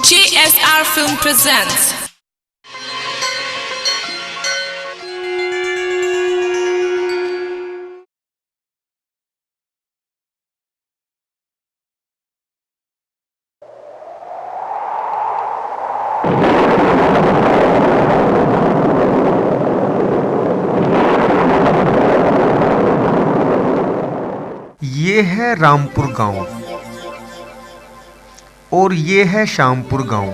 JSR Film presents. ये है रामपुर गांव और ये है श्यामपुर गांव।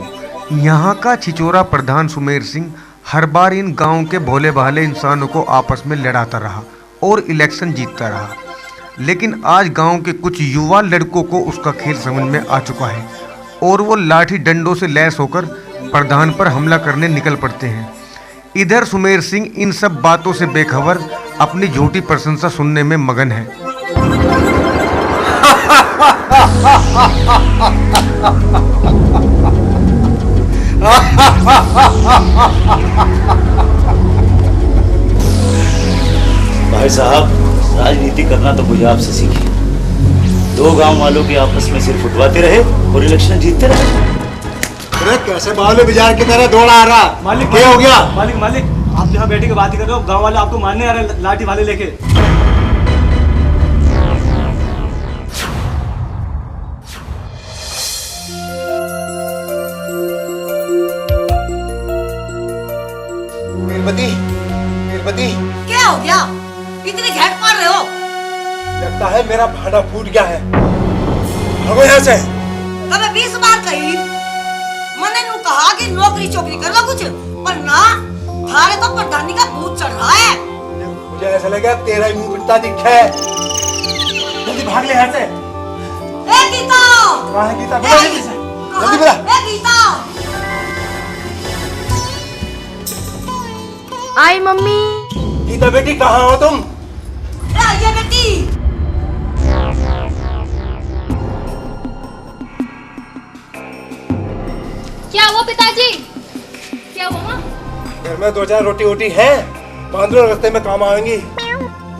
यहाँ का छिचोरा प्रधान सुमेर सिंह हर बार इन गांव के भोले भाले इंसानों को आपस में लड़ाता रहा और इलेक्शन जीतता रहा। लेकिन आज गांव के कुछ युवा लड़कों को उसका खेल समझ में आ चुका है और वो लाठी डंडों से लैस होकर प्रधान पर हमला करने निकल पड़ते हैं। इधर सुमेर सिंह इन सब बातों से बेखबर अपनी झूठी प्रशंसा सुनने में मगन है। भाई साहब, राजनीति करना तो मुझे आपसे सीखी। दो गांव वालों के आपस में सिर फुटवाते रहे और इलेक्शन जीतते रहे। अरे कैसे बावले बाजार की तरह दौड़ा आ रहा? मालिक क्या हो गया? मालिक आप यहाँ बैठे के बात ही कर रहे हो, गांव वाले आपको मारने आ रहे लाठी भाले लेके। मीरबती, क्या हो गया? इतने झट मार रहे हो? लगता है मेरा भांडा फूट गया है। भागो यहाँ से। तब 20 बार कही मैंने नु कहा कि नौकरी चौकरी कर लो कुछ, पर ना थारे तो प्रधानी का भूत चढ़ रहा है। मुझे ऐसा लगा तेरा ही मुंह पिटता दिखा है। जल्दी भाग ले यहाँ से। ए गीता! कहाँ है गीता? बुला जल्दी से। जल्दी बुला। ए गीता! आई मम्मी। गीता बेटी कहाँ हो तुम? ये बेटी। क्या हुआ पिताजी? क्या हुआ माँ? घर में 2-4 रोटी वोटी है, बांध लो, रास्ते में काम आएंगी।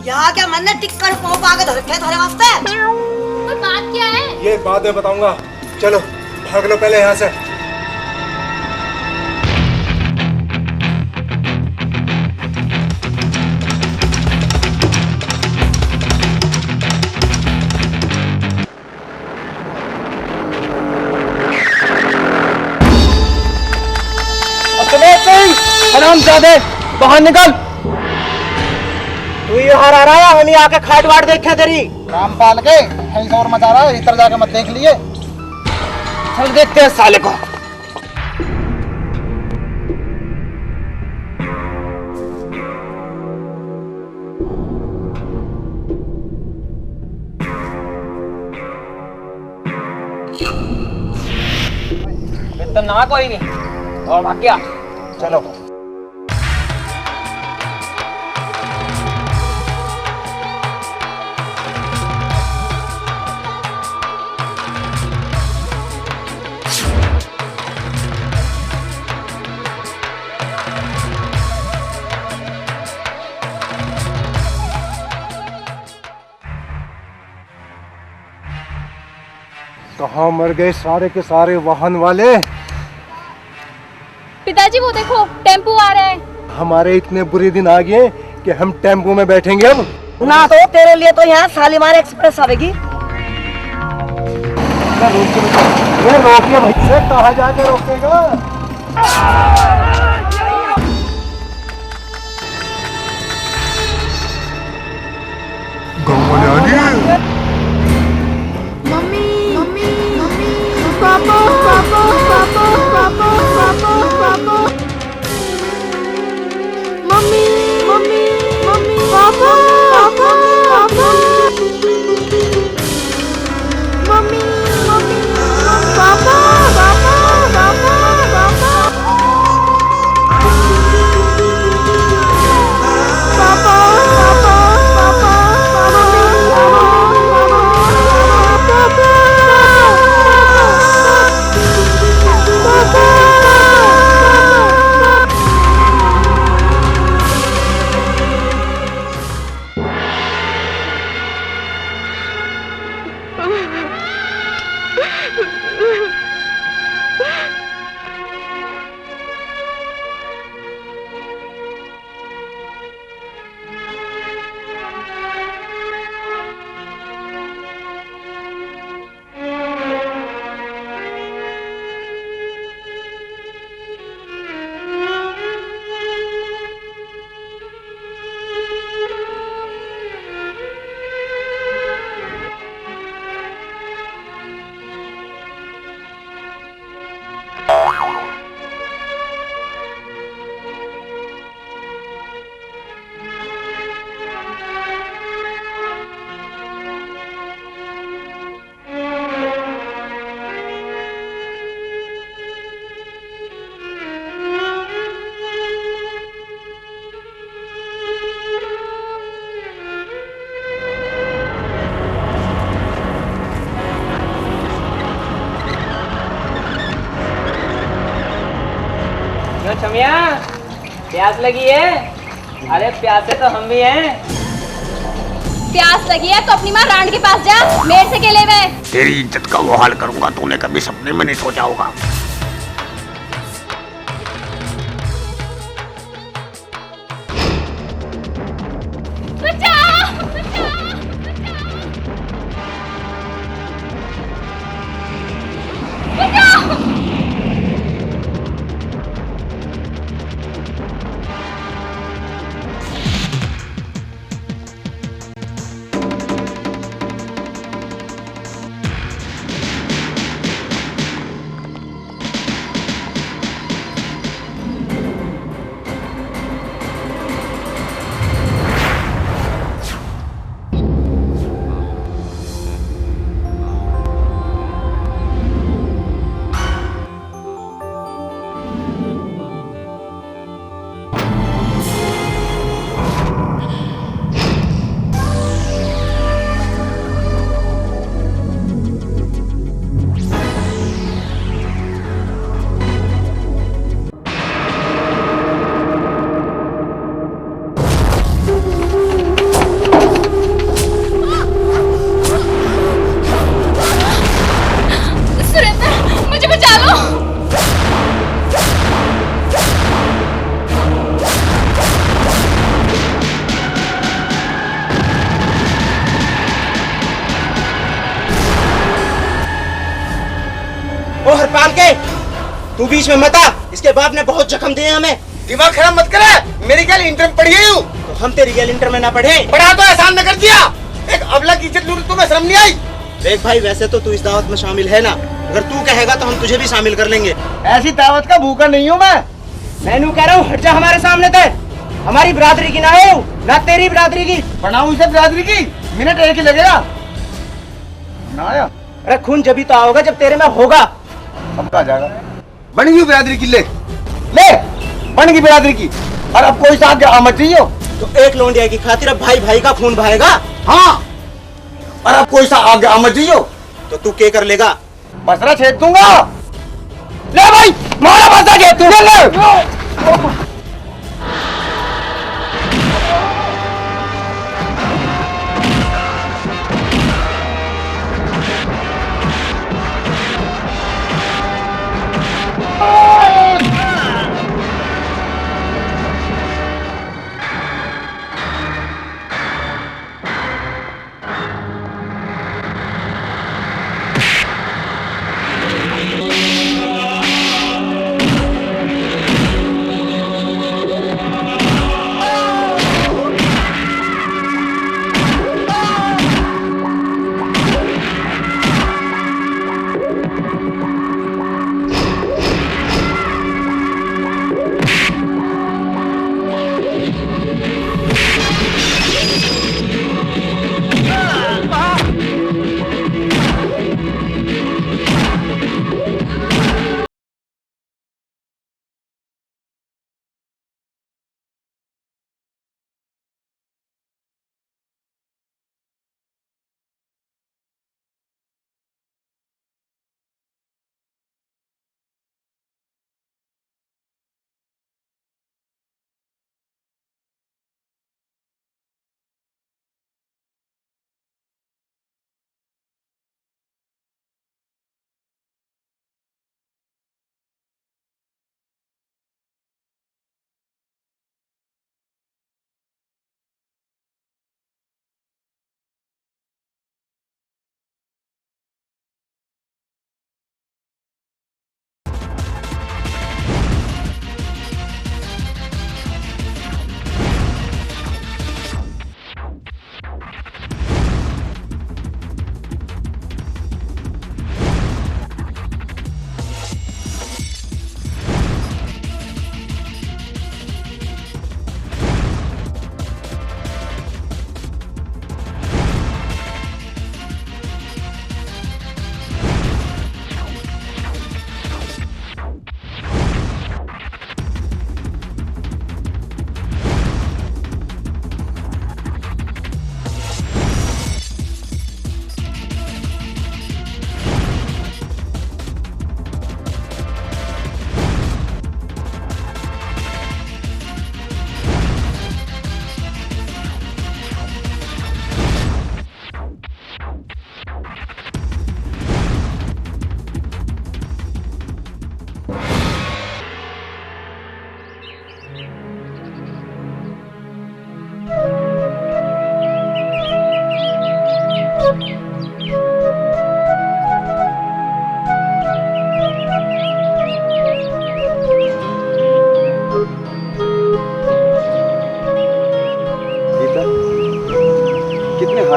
यहाँ क्या मैंने टिक कर पाँव पाके धर रखे थारे वास्ते? कोई बात क्या है? ये बाद में बताऊंगा। चलो भाग लो पहले यहाँ से। हरामजादे, बाहर निकल। तू यहाँ आ रहा है, हम आके खाट वाट देखे तेरी। रामपाल के शोर मचा रहा है, इधर जाके मत देख लिए। चल देखते हैं साले को। ना कोई नहीं और भाग गया। चलो कहाँ मर गए सारे के सारे वाहन वाले? पिताजी वो देखो टेम्पो आ रहा है। हमारे इतने बुरे दिन आ गए कि हम टेम्पो में बैठेंगे अब। ना तो तेरे लिए तो यहाँ शालीमार एक्सप्रेस आवेगी। रोकिए भैया, कहाँ जाके रोकेगा? गाँव वाले आ गए। मम्मी मम्मी मम्मी पापा पापा पापा पापा पापा papa mummy mummy mummy papa पापा पापा मम्मी मम्मी पापा पापा पापा पापा पापा पापा पापा क्यों छमिया, प्यास लगी है? अरे प्यासे तो हम भी हैं। प्यास लगी है तो अपनी माँ रांड के पास जा, मेरे से केले में। तेरी इज्जत का वो हाल करूंगा तूने कभी सपने में नहीं सोचा होगा। ओ हरपाल के, तू बीच में मत आ, इसके बाप ने बहुत जख्म दिए हमें। दिमाग खराब मत करे, मेरी गैल इंटर में पढ़ी हूँ। तो हम तेरी गैल इंटर में ना पढ़े? पढ़ा तो एहसान न कर दिया। एक अबला की इज्जत लूट तुम्हें शर्म नहीं आई? देख भाई, वैसे तो तू इस दावत में शामिल है ना, अगर तू कहेगा तो हम तुझे भी शामिल कर लेंगे। ऐसी दावत का भूखा नहीं हूँ मैं कह रहा हूँ, हट जा हमारे सामने से। हमारी बिरादरी की ना हो, ना तेरी बिरादरी की। बनाऊ इसे बिरादरी की, मिनट एक ही लगेगा ना आया। अरे खून जब ही तो आओगा जब तेरे में होगा। अब कहा जाएगा? बन गई बिरादरी की, ले ले बन गई बिरादरी की। और अब कोई साथ आमद चाहिए तो एक लोंडिया की खातिर अब भाई भाई का खून बहाएगा? हाँ। और अब कोई सा आगे आमद चाहिए तो तू क्या कर लेगा? बसरा छेद दूंगा। ले भाई, मारा बसरा छेद तू, ले।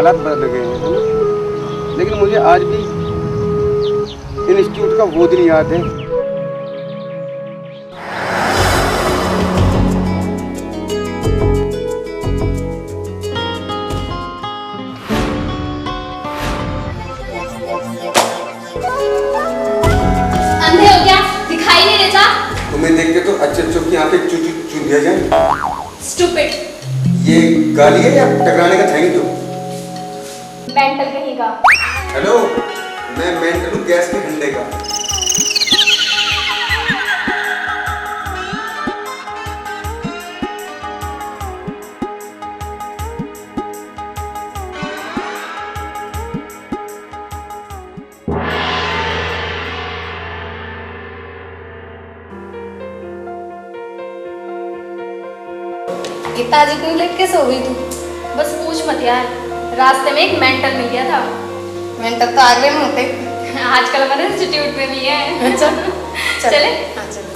हालात बदल गए हैं, है ना? लेकिन मुझे आज भी इंस्टीट्यूट का वो दिन याद है। अंधे हो क्या? दिखाई नहीं देता? तुम्हें देख के तो अच्छे की आंखें चूं दिया जाए। स्टूपिड। ये गाली है या टकराने का थैंक यू? मेंटल कहीं का। हेलो, मैं मेंटल हूँ गैस के ठंडे का। गीताजी को लेट के सो गई तू? बस पूछ मत यार, रास्ते में एक मेंटल मिल गया था। मेंटल तो आगरे में होते आजकल हमारे इंस्टीट्यूट में भी है। अच्छा चले? हाँ चले।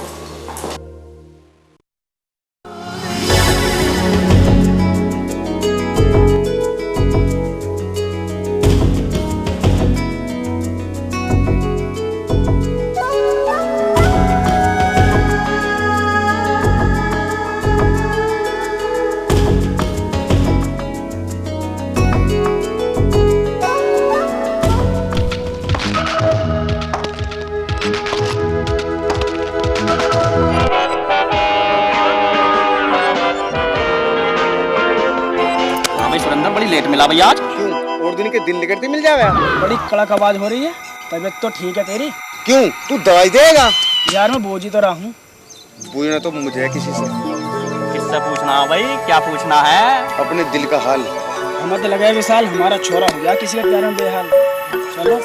बड़ी लेट मिला भैया आज। क्यों? और दिन के दिन निकलती मिल जावे। बड़ी कड़क आवाज हो रही है। तबीयत तो ठीक है तेरी? क्यों? तू दवाई देगा? यार मैं बोझ ही तो रहा हूँ। पूछना तो मुझे है किसी से। किससे पूछना भाई? क्या पूछना है? अपने दिल का हाल। हमें तो लगा विशाल हमारा छोरा हो गया किसी के प्यार में बेहाल। चलो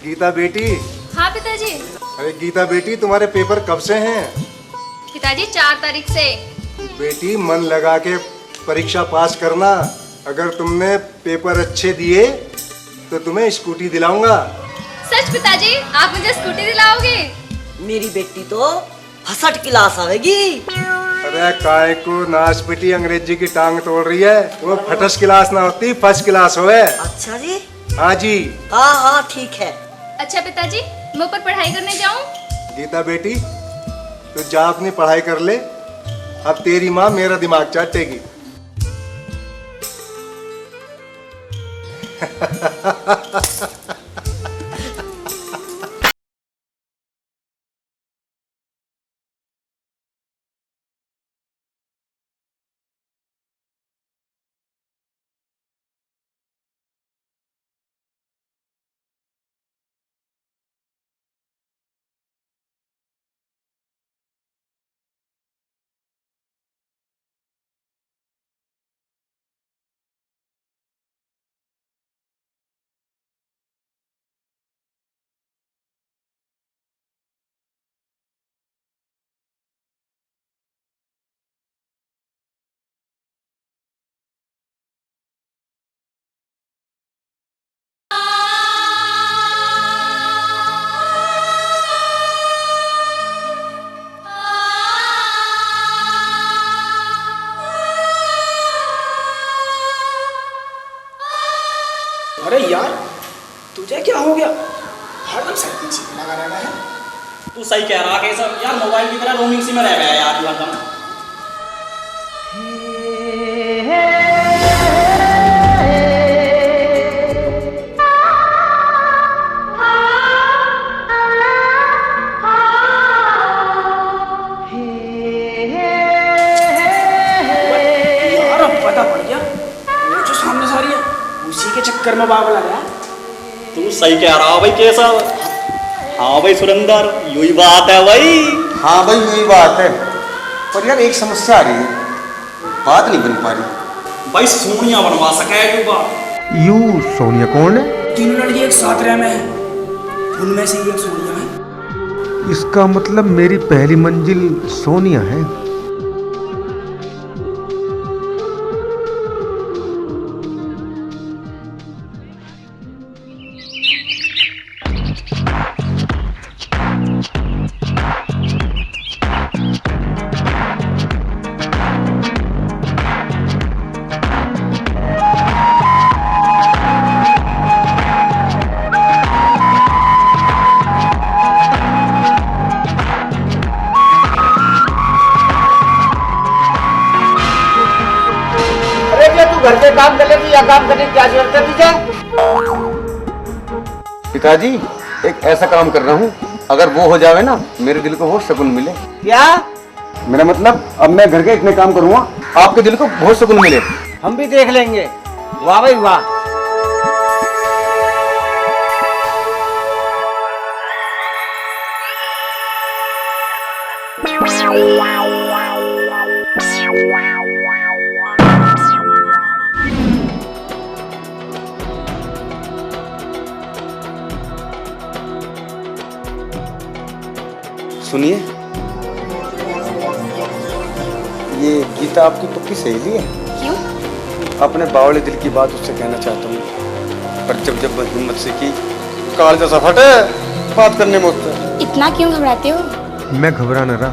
गीता बेटी। हाँ पिताजी। अरे गीता बेटी, तुम्हारे पेपर कब से हैं? पिताजी 4 तारीख से। बेटी मन लगा के परीक्षा पास करना। अगर तुमने पेपर अच्छे दिए तो तुम्हें स्कूटी दिलाऊंगा। सच पिताजी? आप मुझे स्कूटी दिलाओगे? मेरी बेटी तो फर्स्ट क्लास आवेगी। अरे काय को नाशपटी अंग्रेजी की टांग तोड़ रही है। वो फर्स्ट क्लास ना होती, फर्स्ट क्लास होए। अच्छा जी? हाँ जी। हाँ हाँ ठीक है। अच्छा पिताजी, मैं ऊपर पढ़ाई करने जाऊँ? गीता बेटी, तो जा अपनी पढ़ाई कर ले। अब तेरी माँ मेरा दिमाग चाटेगी। अरे यार तुझे क्या हो गया? हरदम सर पीछे लगा रहना है। तू सही कह रहा है सब यार, मोबाइल की तरह रोमिंग सी में रह गया यार हरदम। यार अब पता पड़ गया वो जो सामने से आ रही है उसी के चक्कर में बाबा लगा। तू सही कह रहा भाई केशव। हाँ भाई सुरेंदर, यही बात है भाई। हाँ भाई यही बात है, पर यार एक समस्या आ रही है, बात नहीं बन पा रही। भाई सोनिया बनवा सके क्यों बात? यू सोनिया कौन है? 3 लड़की एक साथ रह में है, उनमें से एक सोनिया है। इसका मतलब मेरी पहली मंजिल सोनिया है। ऐसा काम करने की क्या जरूरत है तुझे? पिताजी एक ऐसा काम कर रहा हूँ, अगर वो हो जावे ना मेरे दिल को बहुत सुकून मिले। क्या? मेरा मतलब अब मैं घर के इतने काम करूँगा आपके दिल को बहुत सुकून मिले। हम भी देख लेंगे। वाह भाई वाह। सुनिए, ये गीता आपकी पक्की सहेली है। क्यों? अपने बावले दिल की बात उससे कहना चाहता हूँ, पर जब जब हिम्मत से की काल जैसा फटे बात करने में उससे। इतना क्यों घबराते हो? मैं घबरा न रहा,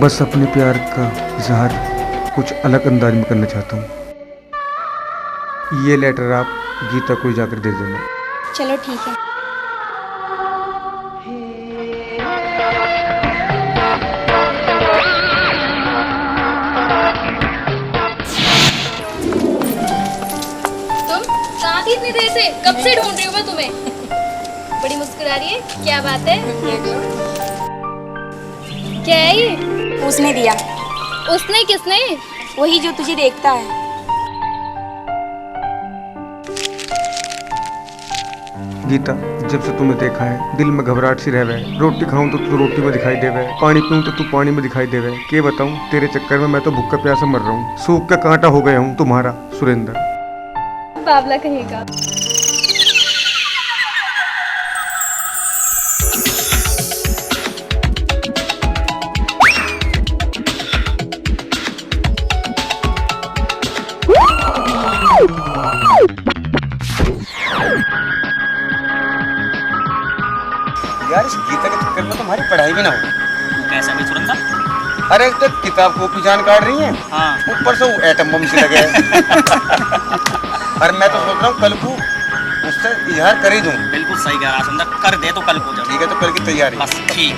बस अपने प्यार का इजहार कुछ अलग अंदाज में करना चाहता हूँ। ये लेटर आप गीता को जाकर दे देना। चलो ठीक है। इतनी देर से कब से ढूंढ रही हूँ मैं तुम्हें। बड़ी मुस्कुरा रही है, क्या बात है? क्या है ये? उसने दिया। उसने? किसने? वही जो तुझे देखता है। गीता, जब से तुम्हें देखा है दिल में घबराहट सी रहे। रोटी खाऊं तो तू रोटी में दिखाई देवे, पानी पीऊं तो तू पानी में दिखाई देवे। के बताऊं तेरे चक्कर में मैं तो भूख का प्यासा मर रहा हूँ। सूख का कांटा हो गया हूँ तुम्हारा सुरेंद्र। बावला कहेगा। यार इस गीता के चक्कर में तुम्हारी पढ़ाई भी ना हो। कैसा भी सुरंगा? अरे तो किताब कॉपी जान काट रही है, हाँ। ऊपर से वो एटम बम से लगे है। और मैं तो सोच रहा हूँ कल को उससे इजहार कर ही दूं। बिल्कुल सही कह रहा सुंदर, कर दे तो कल को जा। ठीक है, तो कल की तैयारी बस ठीक।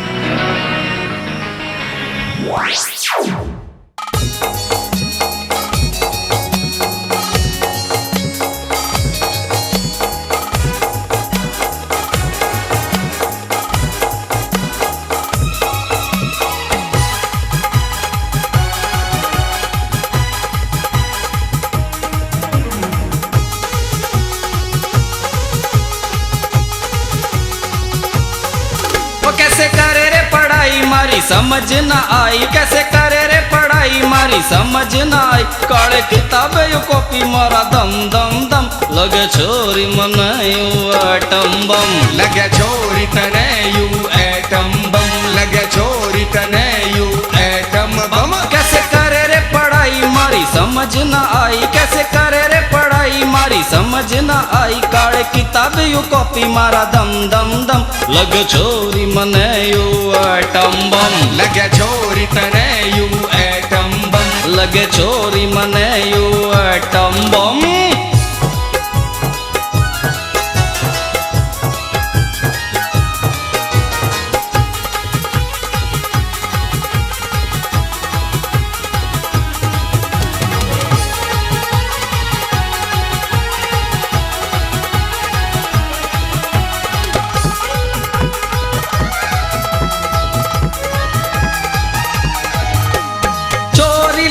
कैसे करे रे पढ़ाई मारी समझ न आई, कैसे करे रे पढ़ाई मारी समझ न आई। काले किताब यू कॉपी मारा दम दम दम, लगे छोरी मन यू एटम बम, लगे छोरी तने यू एटम बम, लगे छोरी तने यू एटम बम। कैसे करे रे पढ़ाई मारी समझ न आई, कैसे करे रे पढ़ाई मारी समझ न आई। काले किताब यू कॉपी मारा दम दम दम, लगे छोरी मन यू एटम बम, लगे छोरी तने यू एटम बम, लगे छोरी मन यू एटम बम।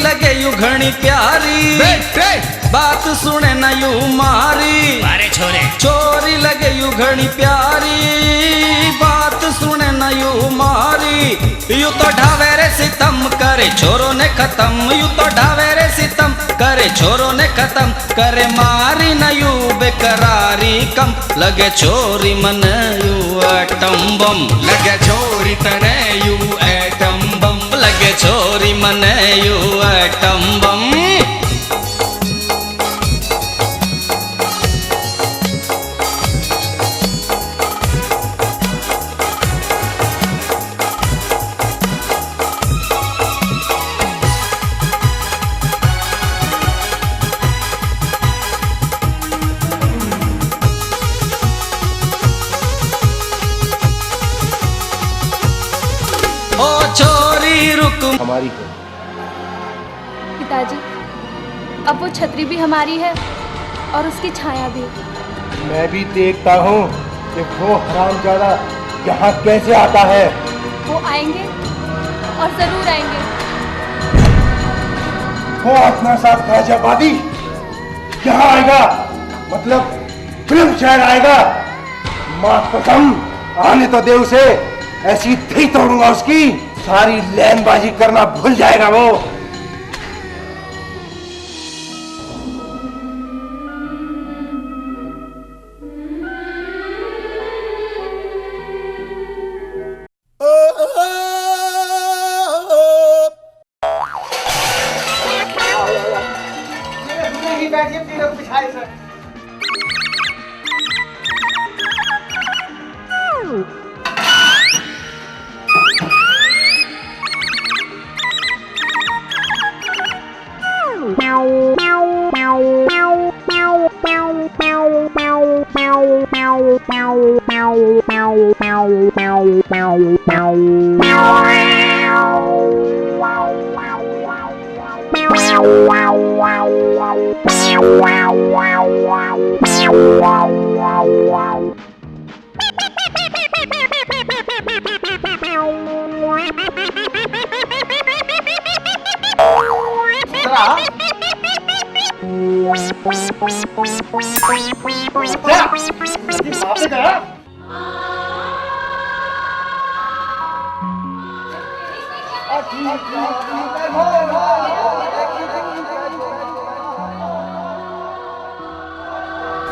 लगे यू घनी प्यारी, बात सुने न यू मारी। अरे छोरे चोरी लगे यू घनी प्यारी, बात सुने न यू मारी। यू तो ढावे रे सितम करे छोरो ने खत्म, यू तो ढावे रे सितम करे छोरो ने खत्म। करे मारी न यू बेकरारी कम, लगे छोरी मन यू एटम बम, लगे छोरी तने यू एटम बम, लगे छोरी मन यू एटम बम। ओ छोरी रुक हमारी पिताजी, अब वो छतरी भी हमारी है और उसकी छाया भी। मैं भी देखता हूँ कि वो हरामजादा यहाँ कैसे आता है। वो आएंगे और जरूर आएंगे। वो अपना साथ गाजियाबादी यहाँ आएगा, मतलब फिल्म शहर आएगा। माँ कसम, आने तो दे उसे, ऐसी थी तोड़ूंगा उसकी, सारी लैनबाजी करना भूल जाएगा वो।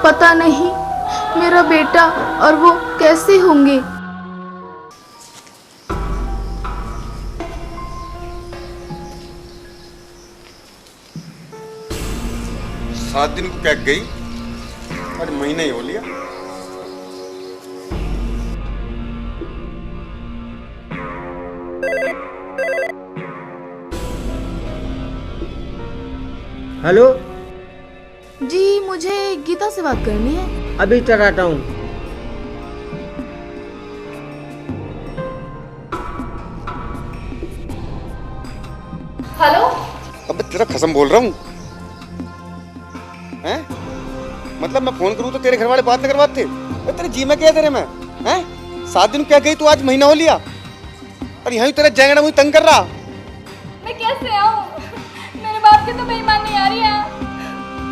पता नहीं मेरा बेटा और वो कैसे होंगे। सात दिन को क्या गई, आज महीना ही हो लिया। हेलो जी, मुझे गीता से बात करनी है। अभी तक आता हूँ। हेलो। अब तेरा कसम बोल रहा हूँ, हैं? मतलब मैं फोन करूँ तो तेरे घर वाले बात न करवाते? तेरे जी में क्या तेरे में, हैं? 7 दिन क्या गई तू, आज महीना हो लिया और यहाँ तेरा जैंगड़ा मुझे तंग कर रहा। मैं कैसे आऊँ? मेरे बाप की तो बेईमान नहीं आ रही है।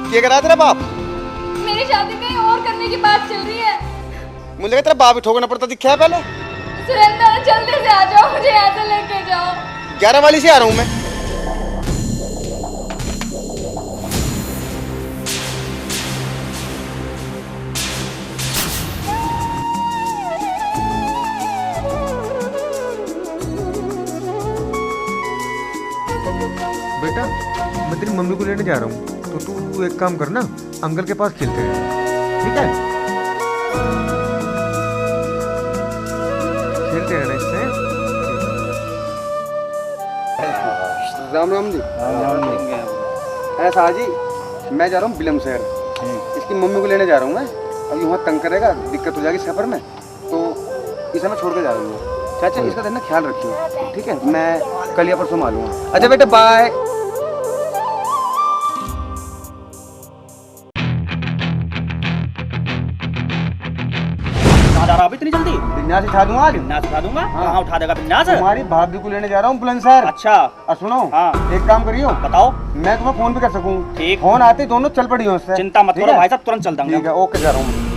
क्या करा तेरा बाप? मेरी शादी कहीं और करने की बात चल रही है। मुझे लगा तेरा बाप ही ठोकना पड़ता दिखा है पहले। सुरेंद्र, जल्दी से आ जाओ, मुझे यहाँ से लेके जाओ। 11 वाली से आ रहा हूँ मैं। बेटा, मैं तेरी मम्मी को लेने जा रहा हूँ, तो तू एक काम करना, अंकल के पास खेलते रहना, ठीक है? खेलते रहना इससे। राम राम जी। ऐसा जी, मैं जा रहा हूँ बिलम शहर, इसकी मम्मी को लेने जा रहा हूँ मैं। अब वहाँ तंग करेगा, दिक्कत हो जाएगी सफर में, तो इसे मैं छोड़ के जा रहा हूँ। चाचा इसका देना ख्याल रखियो, ठीक है? मैं कल या परसों मालूंगा। अच्छा बेटा, बाय। अभी इतनी जल्दी? विन्यास उठा दूंगा आज। विन्यास उठा दूंगा? हाँ। कहाँ उठा देगा विन्यास? तुम्हारी भाभी को लेने जा रहा हूँ बुलंदशहर। अच्छा। और सुनो, हाँ। एक काम करियो। बताओ। मैं तुम्हें फोन भी कर सकूँ। ठीक। फोन आते दोनों चल पड़ी हो उससे। चिंता मत करो भाई साहब, तुरंत चल देंगे। ठीक है, ओके, जा रहा हूँ।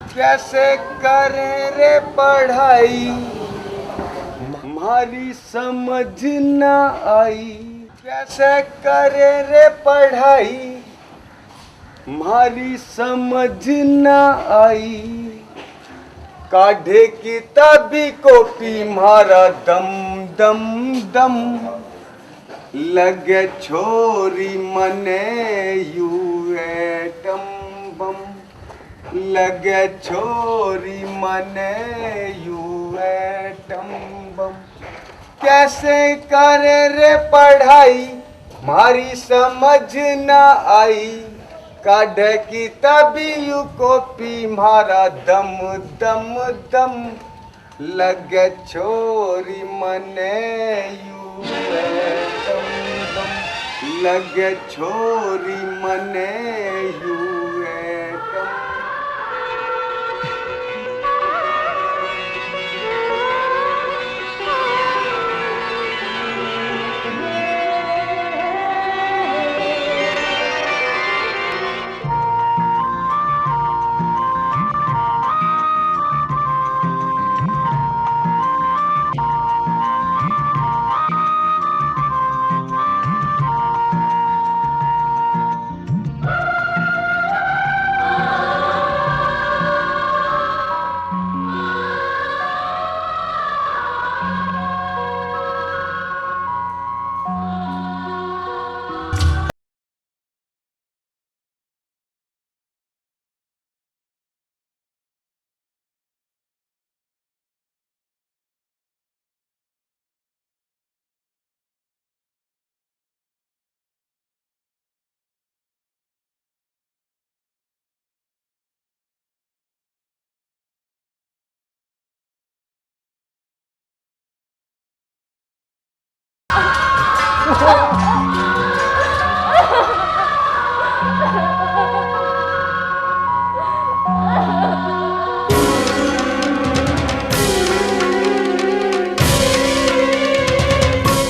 कैसे करें रे पढ़ाई हमारी समझ न आई, कैसे करें रे पढ़ाई हमारी समझ न आई, काढ़े किताबी कॉपी मारा दम दम दम, लगे छोरी मने यू एटम बम, लगे छोरी मने यू एटम बम। कैसे करे रे पढ़ाई मारी समझ न आई, काढ़े किताबी यू कॉपी मारा दम दम दम, लगे छोरी मने यू एटम बम, लगे छोरी मने यू एटम।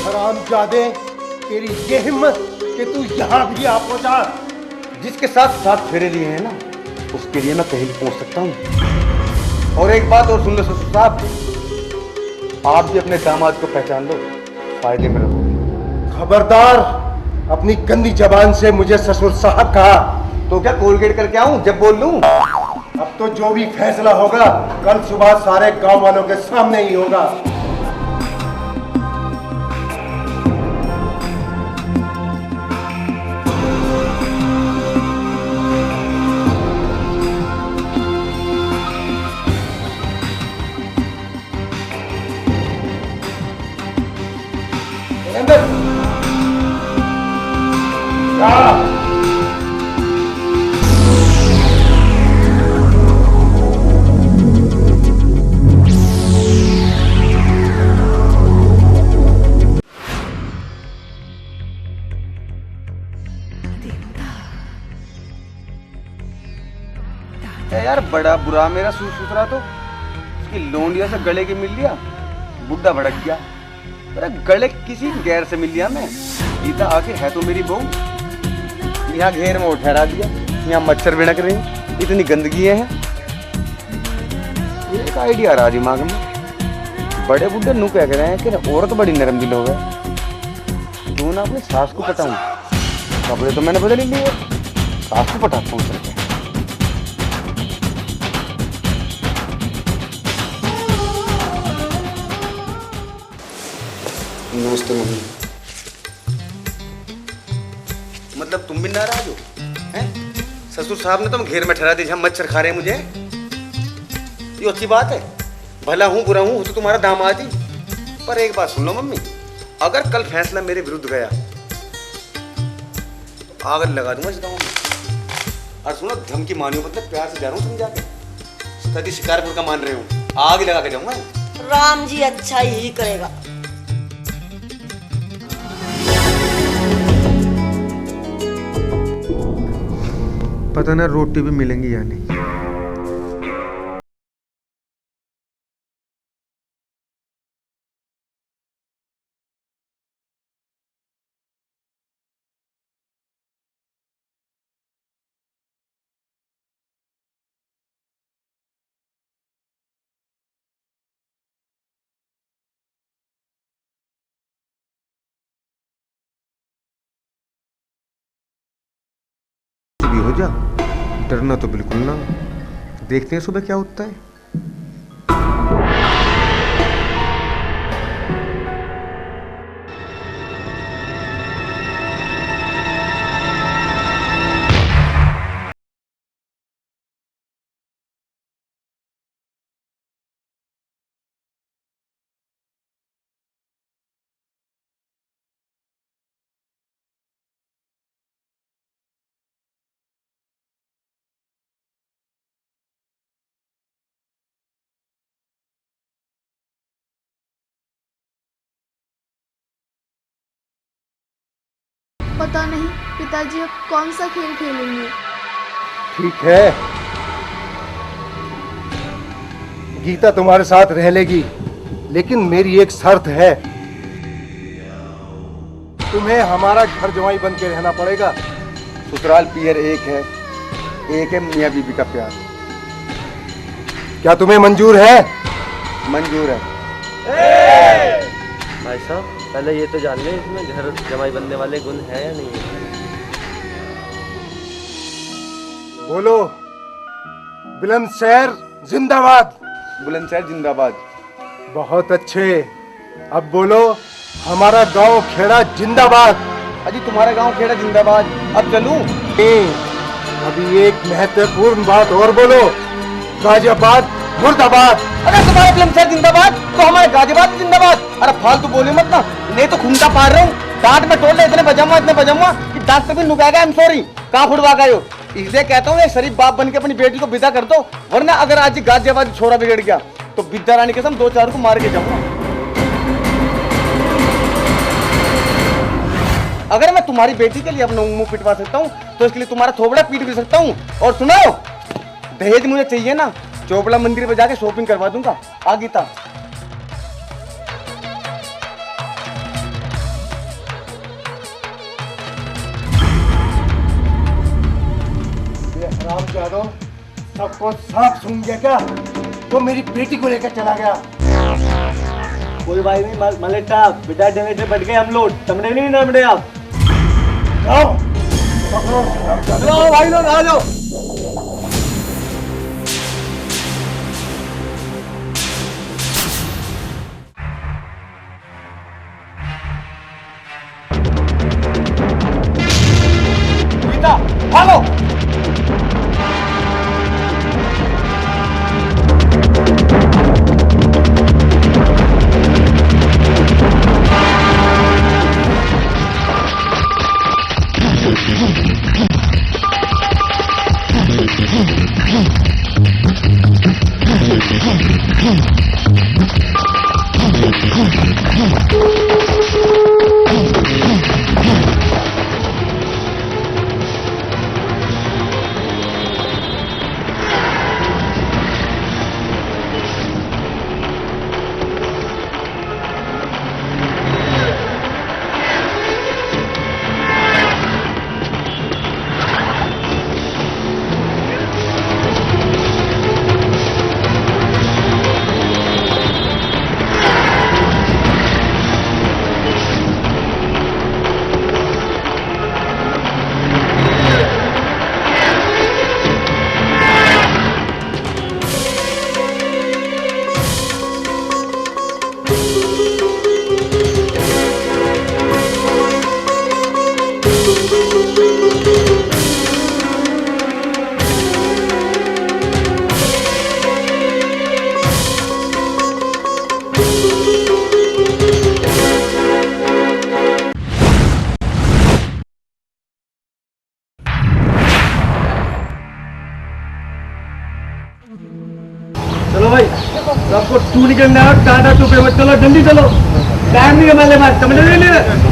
हरामजादे, तेरी ये हिम्मत कि तू यहाँ भी आ पहुंचा। जिसके साथ साथ फेरे लिए हैं ना, उसके लिए मैं कहीं भी पहुंच सकता हूँ। और एक बात और सुन लो ससुर साहब, आप भी अपने दामाद को पहचान लो, फायदे में रहो। खबरदार, अपनी गंदी जबान से मुझे ससुर साहब कहा तो क्या कोलगेट करके आऊं जब बोल लूं? अब तो जो भी फैसला होगा कल सुबह सारे गांव वालों के सामने ही होगा। यार बड़ा बुरा मेरा सुसुतरा तो, उसकी लोंडिया से गले के मिल लिया, बुड्ढा भड़क गया। अरे गले किसी गैर से मिल लिया मैं, गीता आखिर है तो मेरी बहू। यहाँ घेर में वो ठहरा दिया, यहाँ मच्छर भिड़क रहे हैं, इतनी गंदगी है। एक आइडिया रहा दिमाग में, बड़े बुड्ढे नू कह रहे हैं कि औरत बड़ी नरम दिल हो गए, क्यों ना अपनी सास को पटाऊं। कपड़े तो मैंने बदल ही लिए, सास को पटाता हूँ करके। नमस्ते मम्मी। मतलब तुम भी नाराज हो हैं? ससुर साहब ने तुम घेर में ठहरा दी जहाँ मच्छर खा रहे हैं मुझे। ये अच्छी बात है, भला हूँ बुरा हूँ तो तुम्हारा दामाद ही। पर एक बात सुन लो मम्मी, अगर कल फैसला मेरे विरुद्ध गया तो आग लगा दूंगा इस गाँव में। और सुनो, धमकी मानियो मतलब प्यार से जा रहा हूँ समझा के, सती शिकारपुर का मान रहे हो, आग लगा के जाऊंगा। राम जी अच्छा ही करेगा। पता ना रोटी भी मिलेंगी या नहीं। हो जा, डरना तो बिल्कुल ना। देखते हैं सुबह क्या होता है। पता नहीं पिताजी अब कौन सा खेल खेलेंगे। ठीक है, गीता तुम्हारे साथ रह लेगी, लेकिन मेरी एक शर्त है, तुम्हें हमारा घर जवाई बन के रहना पड़ेगा। ससुराल पियर एक है मियाँ बीबी का प्यार। क्या तुम्हें मंजूर है? मंजूर है। भाई साहब, पहले ये तो जान ले इसमें घर जमाई बनने वाले गुण है या नहीं है। बोलो, बुलंदशहर जिंदाबाद। बुलंदशहर जिंदाबाद। बहुत अच्छे। अब बोलो, हमारा गांव खेड़ा जिंदाबाद। अजी तुम्हारा गांव खेड़ा जिंदाबाद। अब चलूं? अभी एक महत्वपूर्ण बात और बोलो, गाजियाबाद मुर्दाबाद। अगर तुम्हारा बुलंदशहर जिंदाबाद तो हमारे गाजियाबाद जिंदाबाद। अरे फालतू बोले मत ना, नहीं तो खूंटा पार रहा हूँ। डांट में तोड़ ले, इतने बजाऊंगा कि दांत से भी नुकाएगा। I am sorry. कहाँ फुटवा गए हो? इसलिए कहता हूँ एक शरीफ बाप बन के अपनी बेटी को विदा कर दो, वरना अगर आज गाजियाबाद छोरा बिगड़ गया तो विद्या रानी कसम 2-4 को मार के जाऊंगा। अगर मैं तुम्हारी बेटी के लिए अपना मुंह पिटवा सकता हूँ तो इसके लिए तुम्हारा थोबड़ा पीट भी सकता हूँ। और सुनो, दहेज मुझे चाहिए ना, चोपड़ा मंदिर पे जाके शॉपिंग करवा दूंगा। आ गीता। रामजादव सबको साफ सुन गया क्या? वो मेरी बेटी को लेकर चला गया। कोई भाई नहीं मलेटा, बिना डरे से बैठ गए हम लोग। समझे नहीं नमड़े आप? आओ भाई लोग आ जाओ। गीता भागो। चलो भाई, सबको तू निकलना है, टाटा चुपे मत चलो, जल्दी चलो, टाइम नहीं है हमारे पास। समझ नहीं?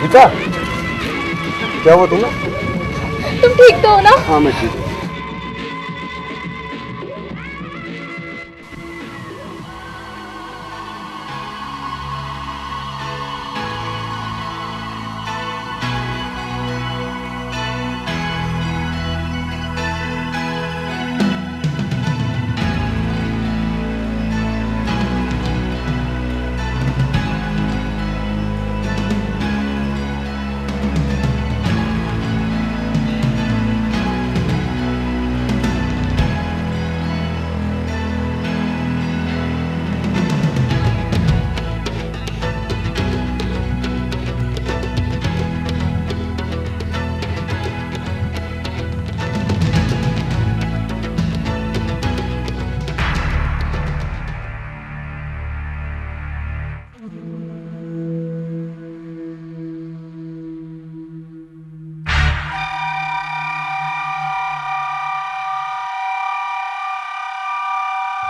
गीता, क्या हुआ तुम्हें? तुम ठीक तो हो ना? हाँ मैं ठीक हूँ।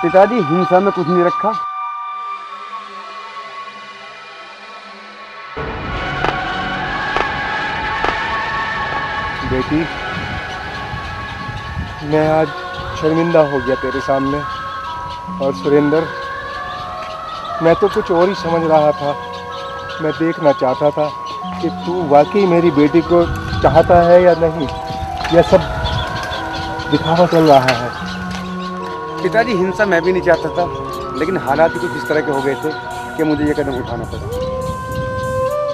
पिताजी, हिंसा में कुछ नहीं रखा। बेटी, मैं आज शर्मिंदा हो गया तेरे सामने। और सुरेंद्र, मैं तो कुछ और ही समझ रहा था। मैं देखना चाहता था कि तू वाकई मेरी बेटी को चाहता है या नहीं। यह सब दिखावा चल रहा है। पिताजी, हिंसा मैं भी नहीं चाहता था, लेकिन हालात ही कुछ इस तरह के हो गए थे कि मुझे ये कदम उठाना पड़ा।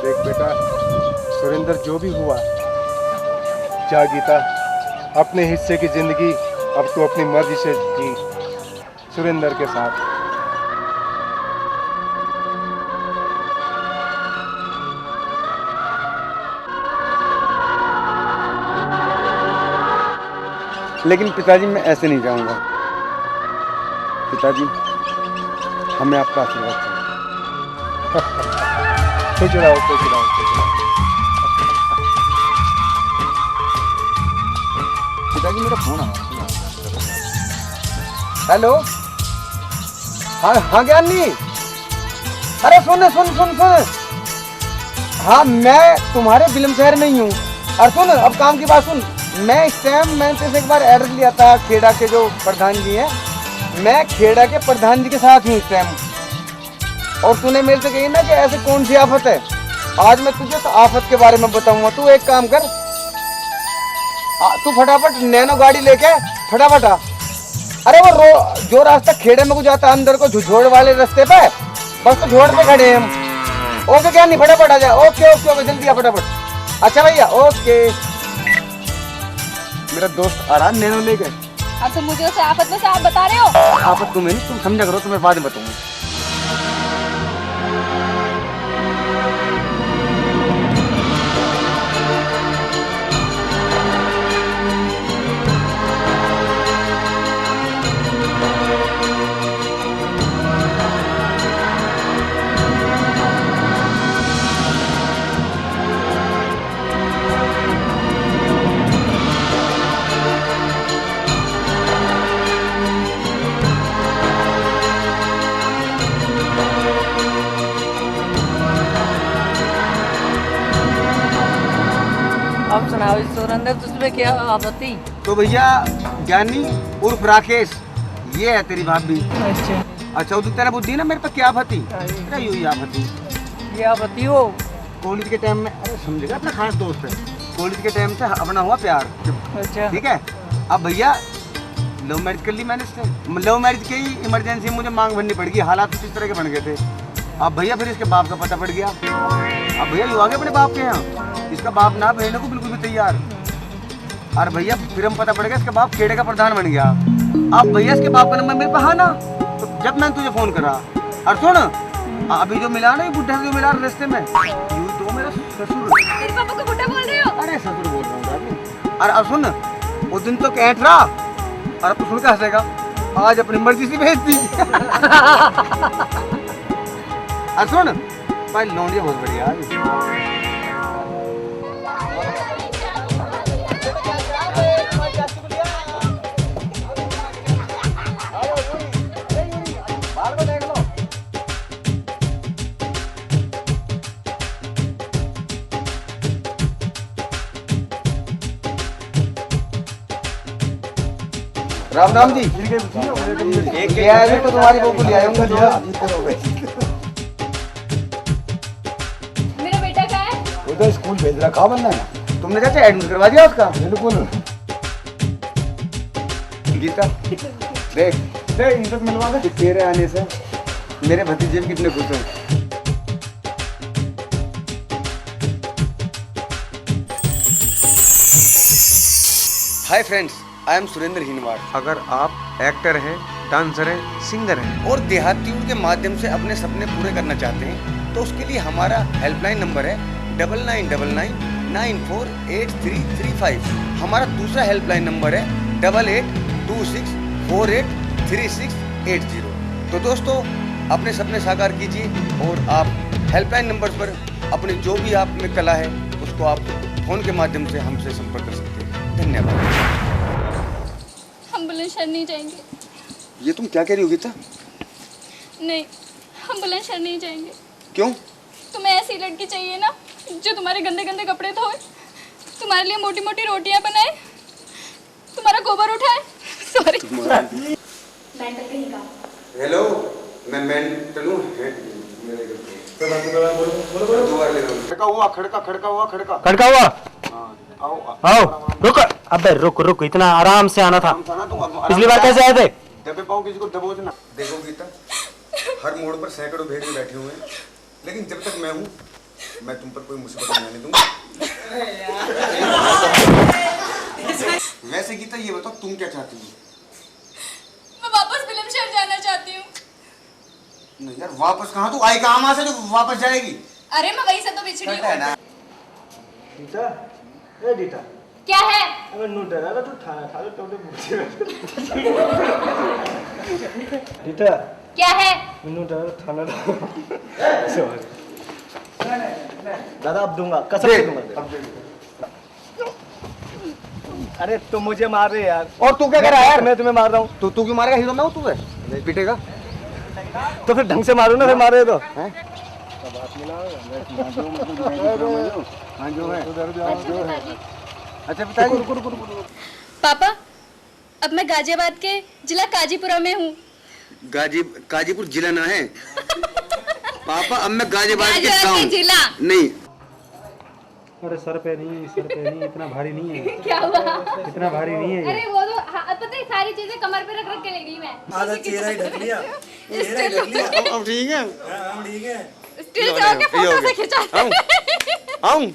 देख बेटा, सुरेंद्र, जो भी हुआ, जा गीता, अपने हिस्से की जिंदगी अब तू अपनी मर्जी से जी, सुरेंद्र के साथ। लेकिन पिताजी, मैं ऐसे नहीं जाऊंगा। पिताजी, हमें आपका आशीर्वाद चाहिए। खुश रहो, खुश रहो, खुश रहो। पिताजी, मेरा फोन आ रहा है। हेलो, हाँ हाँ ज्ञानी, अरे सुन सुन सुन सुन, हाँ मैं तुम्हारे बिलम शहर में ही हूँ। और सुन, अब काम की बात सुन। मैं इस टाइम, मैंने तुझसे एक बार एड्रेस लिया था खेड़ा के जो प्रधान जी हैं, मैं खेड़ा के प्रधान जी के साथ हूँ इस टाइम। और तूने मेरे से कही ना कि ऐसे कौन सी आफत है, आज मैं तुझे तो आफत के बारे में बताऊंगा। तू एक काम कर, तू फटाफट नैनो गाड़ी लेके फटाफट आ। अरे वो जो रास्ता खेड़े में को जाता अंदर को झुझोड़ वाले रास्ते पे, बस तो झोड़ पे खड़े हैं हम। ओके क्या नहीं, फटाफट आ जा। ओके ओके ओके, जल्दी आ फटाफट। अच्छा भैया, ओके। मेरा दोस्त आ रहा नैनो लेके। अब तो मुझे उसे आफत में से आप बता रहे हो? आफत तुम्हें नहीं, तुम समझा करो, तुम्हें बाद में बताऊंगा। अब सुनाओ सुरेंद्र, तुझमें क्या आपत्ति? तो भैया, ज्ञानी उर्फ राकेश, ये है तेरी भाभी। अच्छा वो तेरा बुद्धि ना मेरे पे क्या आपत्ति? तेरा यू ही आपत्ति। ये आपत्ति हो कॉलेज के टाइम में, अरे समझेगा, अपना खास दोस्त है, कॉलेज के टाइम से अपना हुआ प्यार। अच्छा ठीक है। अब भैया लव मैरिज कर ली मैंने इससे। लव मैरिज की इमरजेंसी मुझे मांग भरनी पड़ गई, हालात कुछ इस तरह के बन गए थे। अब भैया फिर इसके बाप का पता पड़ गया। अब भैया यू आ गए अपने बाप के यहाँ, इसका बाप ना भेजने को बिल्कुल भी तैयार। और भैया फिर हम पता पड़ गया इसका बाप खेड़े का प्रधान बन गया। अब भैया इसके बाप का नंबर मेरे पे, हाँ ना, तो जब मैंने तुझे फोन करा। और सुन, अभी जो मिला ना ये बुढ़ा जो मिला रास्ते में, यूँ तो मेरा ससुर। तेरे पापा को बुढ़ा बोल रहे हो? अरे ससुर बोल रहा हूँ। और अब सुन, उस दिन तो कैंट रहा, और अब तो सुन के हंसेगा, आज अपनी मर्जी से भेज दी। और सुन भाई, लौंडिया बहुत बढ़िया है। राम राम जी। एक ले आया तो तुम्हारी बहू को ले आया हूँ। मेरा बेटा कहाँ है? वो तो स्कूल भेज रहा, कहाँ बनना है? तुमने चाचा एडमिट करवा दिया उसका? बिल्कुल। गीता देख इनको मिलवा दे। तेरे आने से मेरे भतीजे भी कितने खुश हैं। Hi friends, I am Surendra Hinwad. अगर आप एक्टर हैं, डांसर हैं, सिंगर हैं और देहातियों के माध्यम से अपने सपने पूरे करना चाहते हैं तो उसके लिए हमारा हेल्पलाइन नंबर है 9999948335। हमारा दूसरा हेल्पलाइन नंबर है 8826483680। तो दोस्तों अपने सपने साकार कीजिए और आप हेल्पलाइन नंबर पर अपनी जो भी आप में कला है उसको आप फोन के माध्यम से हमसे संपर्क कर सकते हैं। धन्यवाद। हम बुलंदशहर नहीं जाएंगे। ये तुम क्या कह रही हो गीता? नहीं, हम बुलंदशहर नहीं जाएंगे। क्यों? तुम्हें ऐसी लड़की चाहिए ना जो तुम्हारे गंदे गंदे कपड़े धोए, तुम्हारे लिए मोटी मोटी रोटियां बनाए, तुम्हारा गोबर उठाए। सॉरी। मेंटल कहीं का। हेलो, मैं मेंटल हूँ। खड़का हुआ। आओ रुक। अबे रुक इतना आराम से आना था। पिछली बार कैसे आए थे? दबे पाओ किसी को दबोचना। देखो गीता, हर मोड़ पर सैकड़ों भेड़िए बैठे हुए हैं, लेकिन जब तक मैं हूँ मैं तुम पर कोई मुसीबत नहीं आने दूंगा। वैसे गीता ये बताओ तुम क्या चाहती हो? मैं वापस बुलंदशहर जाना चाहती हूँ। नहीं यार, वापस कहाँ? तू आई कहाँ से जो वापस जाएगी? अरे मैं वहीं से तो बिछड़ी हूँ। डीटा क्या है? अबे नूट है ना तू ठा टोटे पूछे। डीटा क्या है? नूट है थाना। सॉरी दादा, अब दूंगा, कसम से दूंगा। अरे तुम मुझे मार रहे यार। और तू क्या कर रहा है यार? मैं तुम्हें मार रहा हूँ। तू क्यों मारेगा? हीरो मैं हूँ, तू है पिटेगा तो फिर ढंग से मारो ना, फिर मारे तो हैं? हाँ जो है। अच्छा पिताजी। पापा, अब मैं गाजियाबाद के जिला काजीपुरा में हूँ। गाजीपुर जिला ना है पापा, अब मैं गाजियाबाद के गाजियाबाद के जिला नहीं। अरे सर पे नहीं, इतना भारी नहीं है। क्या हुआ? इतना भारी नहीं है। अरे वो तो पता है, सारी चीजें कमर पे रख के ले गई मैं। आधा चेहरा ही ढक लिया। अब ठीक है। हम ठीक है। स्टिल से होके फोटो से खिंचा। आऊं